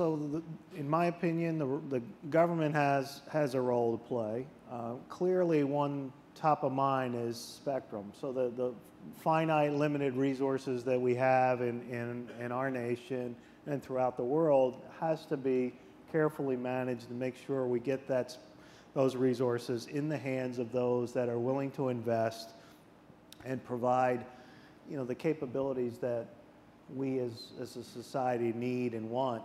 in my opinion, the government has a role to play. Clearly, one top of mind is spectrum. So the finite, limited resources that we have in our nation and throughout the world has to be carefully managed to make sure we get those resources in the hands of those that are willing to invest and provide, the capabilities that we as a society need and want.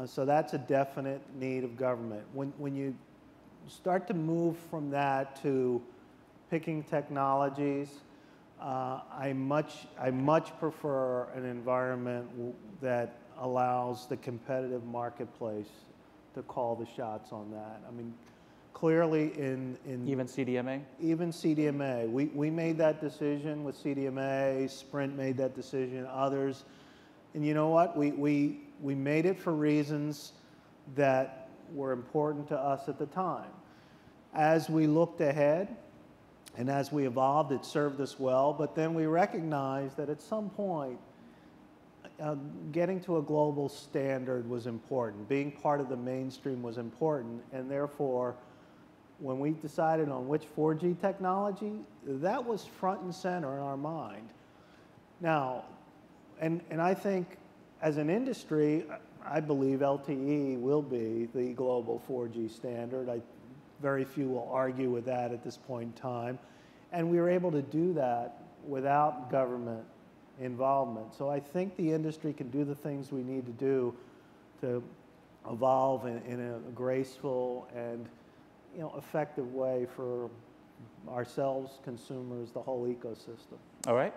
So that's a definite need of government. When you start to move from that to picking technologies, I much prefer an environment that allows the competitive marketplace to call the shots on that. I mean, clearly in even CDMA? Even CDMA. We made that decision with CDMA, Sprint made that decision, others. And you know what? We made it for reasons that were important to us at the time. As we looked ahead and as we evolved, it served us well, but then we recognized that at some point, getting to a global standard was important. Being part of the mainstream was important, and therefore, when we decided on which 4G technology, that was front and center in our mind. Now, and I think as an industry, I believe LTE will be the global 4G standard. Very few will argue with that at this point in time. And we were able to do that without government involvement. So I think the industry can do the things we need to do to evolve in a graceful and effective way for ourselves, consumers, the whole ecosystem. All right.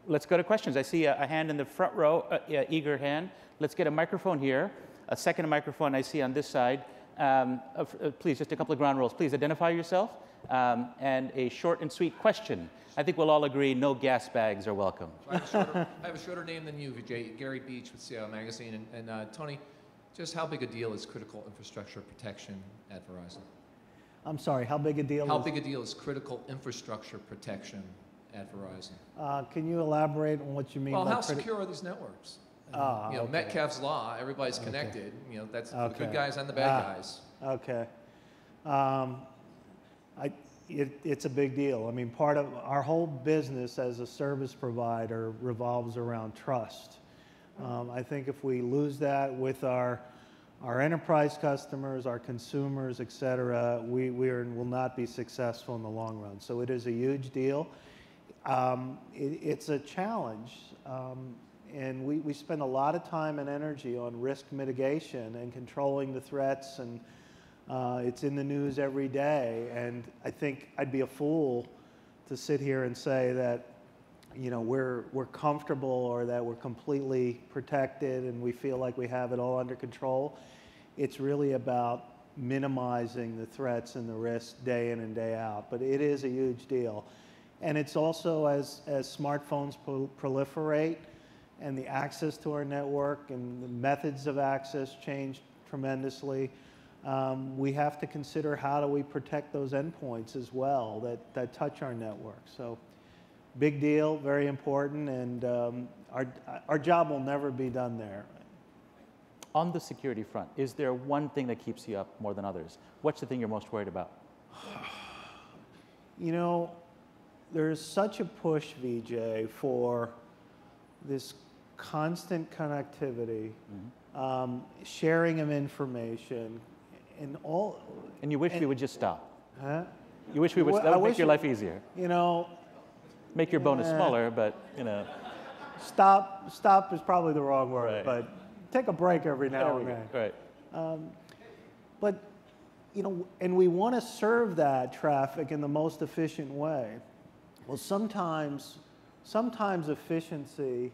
Let's go to questions. I see a hand in the front row, eager hand. Let's get a microphone here. A second microphone I see on this side. Please, just a couple of ground rules. Please identify yourself and a short and sweet question. I think we'll all agree no gas bags are welcome. I have a shorter name than you, Vijay. Gary Beach with Seattle Magazine. And Tony, just how big a deal is critical infrastructure protection at Verizon? I'm sorry, how big a deal How big a deal is critical infrastructure protection at Verizon? Can you elaborate on what you mean by how secure are these networks? Okay. Metcalfe's law, everybody's connected. That's the good guys and the bad guys. Okay. It's a big deal. I mean, part of our whole business as a service provider revolves around trust. I think if we lose that with our enterprise customers, our consumers, et cetera, we will not be successful in the long run. So it is a huge deal. It's a challenge. And we spend a lot of time and energy on risk mitigation and controlling the threats, and it's in the news every day. And I think I'd be a fool to sit here and say that we're comfortable or that we're completely protected and we feel like we have it all under control. It's really about minimizing the threats and the risks day in and day out. But it is a huge deal. And it's also as smartphones proliferate and the access to our network and the methods of access change tremendously, we have to consider how do we protect those endpoints as well that touch our network. So big deal, very important, and our job will never be done there. On the security front, is there one thing that keeps you up more than others? What's the thing you're most worried about? There's such a push, Vijay, for this constant connectivity, sharing of information, and all. And you wish we would just stop. Huh? You wish we would. That would make your life easier. Make your bonus smaller, but Stop is probably the wrong word, right. But take a break every now and then. Right. But and we want to serve that traffic in the most efficient way. Well, sometimes efficiency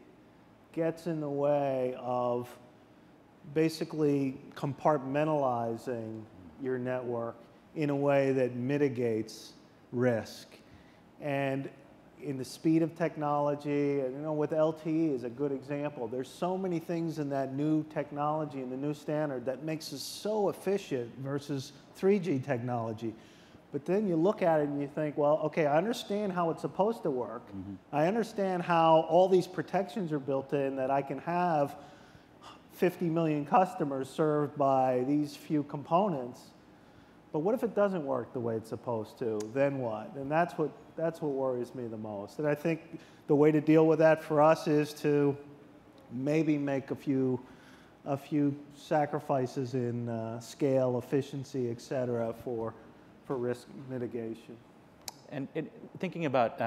gets in the way of basically compartmentalizing your network in a way that mitigates risk. And in the speed of technology, with LTE is a good example. There's so many things in that new technology and the new standard that makes us so efficient versus 3G technology. But then you look at it and you think, well, okay, I understand how it's supposed to work. I understand how all these protections are built in that I can have 50 million customers served by these few components. But what if it doesn't work the way it's supposed to? Then what? And that's what worries me the most. And I think the way to deal with that for us is to maybe make a few sacrifices in scale, efficiency, et cetera, for risk mitigation. And thinking about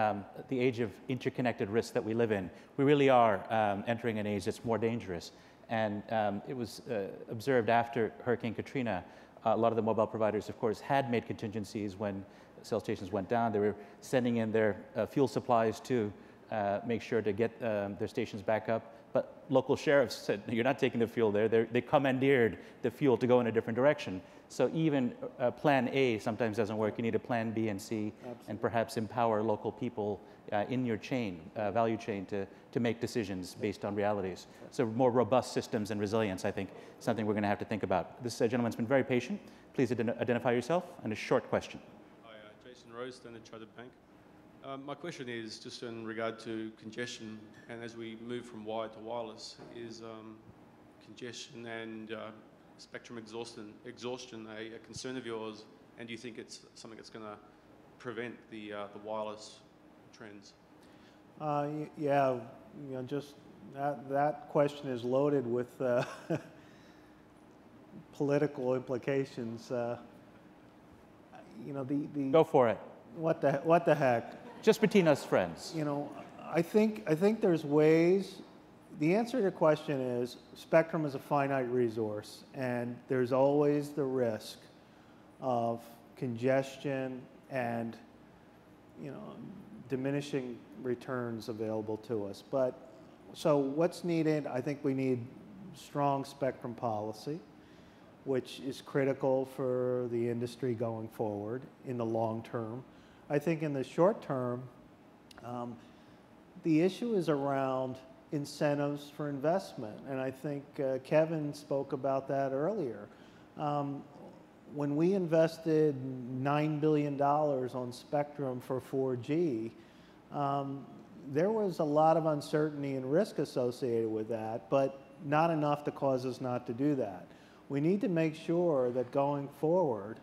the age of interconnected risk that we live in, we really are entering an age that's more dangerous. And it was observed after Hurricane Katrina, a lot of the mobile providers, of course, had made contingencies when cell stations went down. They were sending in their fuel supplies to make sure to get their stations back up. But local sheriffs said, you're not taking the fuel there. They commandeered the fuel to go in a different direction. So even plan A sometimes doesn't work. You need a plan B and C. Absolutely. And perhaps empower local people in your chain, value chain, to make decisions based on realities. So more robust systems and resilience, I think, something we're going to have to think about. This gentleman's been very patient. Please identify yourself and a short question. Hi, Jason Rose, Standard Chartered Bank. My question is just in regard to congestion, and as we move from wired to wireless, is congestion and spectrum exhaustion a concern of yours, and do you think it's something that's going to prevent the wireless trends? Yeah, just that question is loaded with political implications. Go for it. What the heck? Just between us friends. I think there's ways. The answer to your question is spectrum is a finite resource, and there's always the risk of congestion and diminishing returns available to us. So what's needed? I think we need strong spectrum policy, which is critical for the industry going forward in the long term. I think in the short term, the issue is around incentives for investment, and I think Kevin spoke about that earlier. When we invested $9 billion on spectrum for 4G, there was a lot of uncertainty and risk associated with that, but not enough to cause us not to do that. We need to make sure that going forward,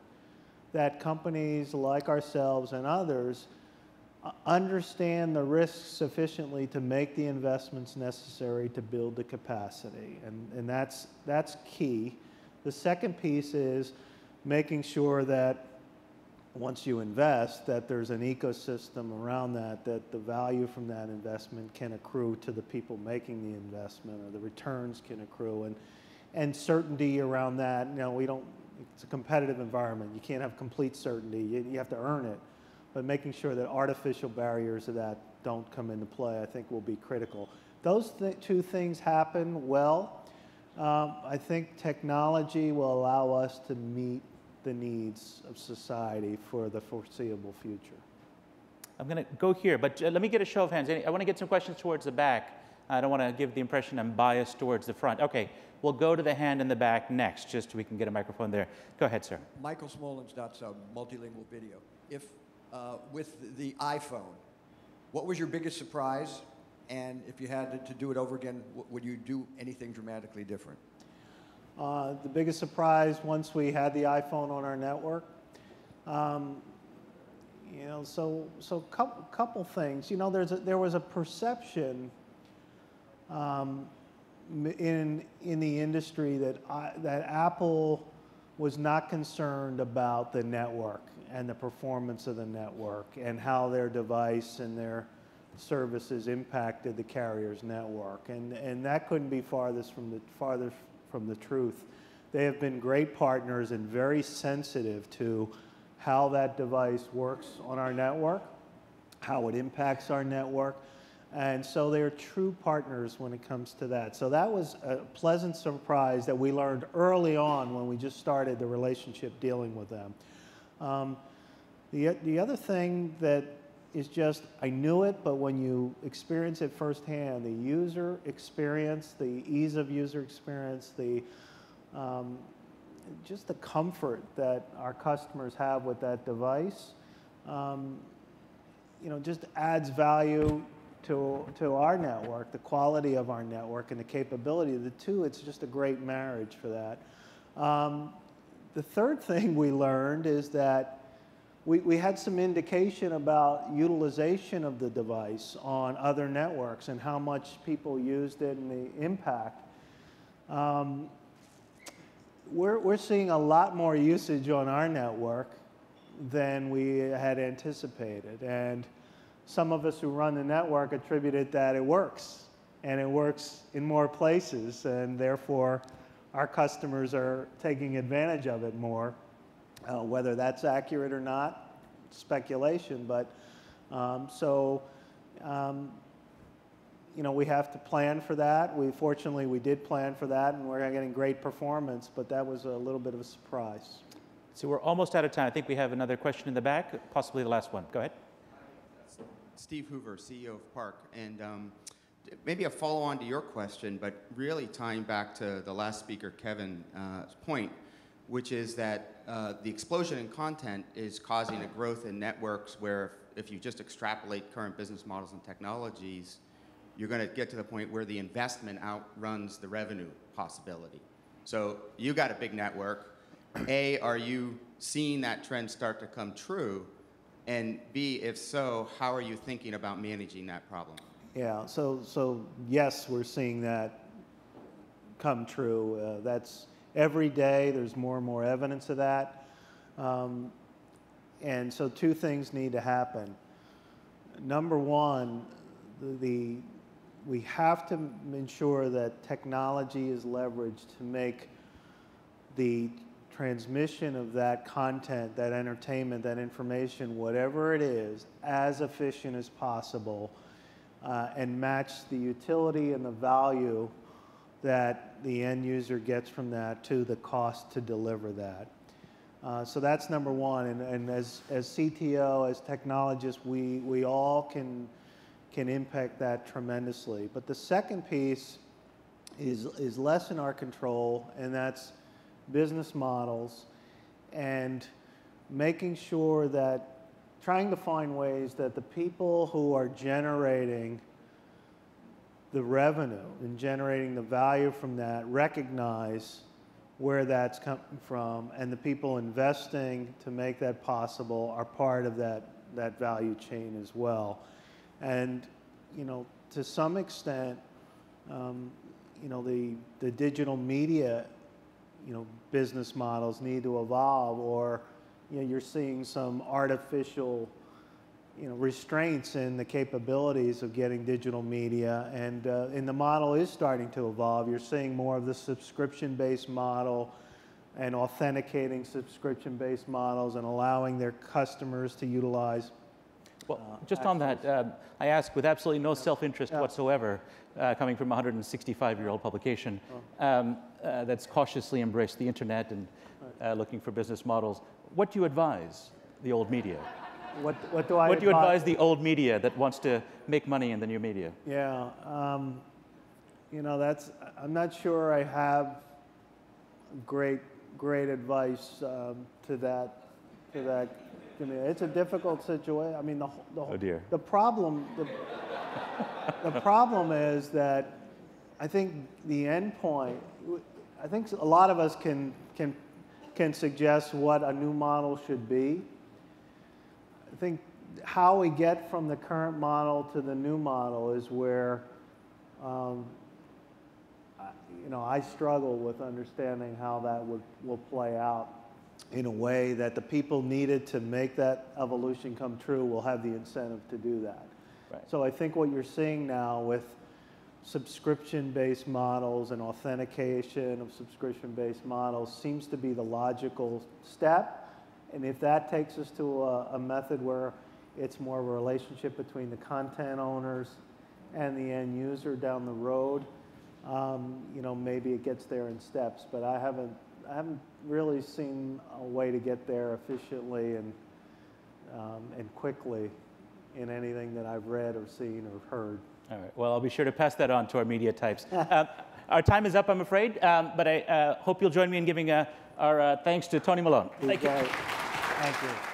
that companies like ourselves and others understand the risks sufficiently to make the investments necessary to build the capacity, and that's key. The second piece is making sure that once you invest, that there's an ecosystem around that the value from that investment can accrue to the people making the investment, or the returns can accrue, and certainty around that. It's a competitive environment. You can't have complete certainty. You have to earn it. But making sure that artificial barriers to that don't come into play, I think, will be critical. Those two things happen well. I think technology will allow us to meet the needs of society for the foreseeable future. I'm going to go here, but let me get a show of hands. I want to get some questions towards the back. I don't want to give the impression I'm biased towards the front. Okay, we'll go to the hand in the back next, just so we can get a microphone there. Go ahead, sir. Michael Smolens, multilingual video. If with the iPhone, what was your biggest surprise? And if you had to do it over again, would you do anything dramatically different? The biggest surprise once we had the iPhone on our network, so couple things. There was a perception in the industry that Apple was not concerned about the network and the performance of the network and how their device and their services impacted the carrier's network, and that couldn't be farther from the truth. They have been great partners and very sensitive to how that device works on our network, how it impacts our network, and so they're true partners when it comes to that. So that was a pleasant surprise that we learned early on when we just started the relationship dealing with them. The other thing that is just, I knew it, but when you experience it firsthand, the user experience, the ease of user experience, just the comfort that our customers have with that device, just adds value to our network, the quality of our network and the capability of the two. It's just a great marriage for that. The third thing we learned is that we had some indication about utilization of the device on other networks and how much people used it and the impact. We're seeing a lot more usage on our network than we had anticipated. And some of us who run the network attributed that it works, and it works in more places, and therefore our customers are taking advantage of it more. Whether that's accurate or not, speculation, but you know, we have to plan for that. Fortunately, we did plan for that, and we're getting great performance, but that was a little bit of a surprise. So we're almost out of time. I think we have another question in the back, possibly the last one. Go ahead. Steve Hoover, CEO of Park, and maybe a follow-on to your question, but really tying back to the last speaker, Kevin's point, which is that the explosion in content is causing a growth in networks where if you just extrapolate current business models and technologies, you're going to get to the point where the investment outruns the revenue possibility. So you got a big network. A, are you seeing that trend start to come true? And B, if so, how are you thinking about managing that problem? Yeah, so yes, we're seeing that come true. That's every day, there's more and more evidence of that. And so two things need to happen. Number one, we have to ensure that technology is leveraged to make the transmission of that content, that entertainment, that information, whatever it is, as efficient as possible, and match the utility and the value that the end user gets from that to the cost to deliver that. So that's number one, and as CTO, as technologists, we all can impact that tremendously. But the second piece is less in our control, and that's business models and making sure that, trying to find ways that the people who are generating the revenue and generating the value from that recognize where that's coming from, and the people investing to make that possible are part of that value chain as well. And, you know, to some extent, you know, the digital media, you know, business models need to evolve, or, you know, you're seeing some artificial, you know, restraints in the capabilities of getting digital media, and the model is starting to evolve. You're seeing more of the subscription-based model and authenticating subscription-based models and allowing their customers to utilize. Well, just on that, I ask with absolutely no self-interest whatsoever, coming from a 165-year-old publication that's cautiously embraced the internet and looking for business models. What do you advise the old media? What do I do you advise the old media that wants to make money in the new media? Yeah, you know, I'm not sure I have great advice to that. It's a difficult situation. I mean, the problem is that I think the end point, I think a lot of us can suggest what a new model should be. I think how we get from the current model to the new model is where, you know, I struggle with understanding how that will play out in a way that the people needed to make that evolution come true will have the incentive to do that. Right. So I think what you're seeing now with subscription-based models and authentication of subscription-based models seems to be the logical step. And if that takes us to a method where it's more of a relationship between the content owners and the end user down the road, you know, maybe it gets there in steps. But I haven't really seen a way to get there efficiently and quickly in anything that I've read or seen or heard. All right. Well, I'll be sure to pass that on to our media types. Our time is up, I'm afraid, but I hope you'll join me in giving our thanks to Tony Melone. Thank you. Thank you.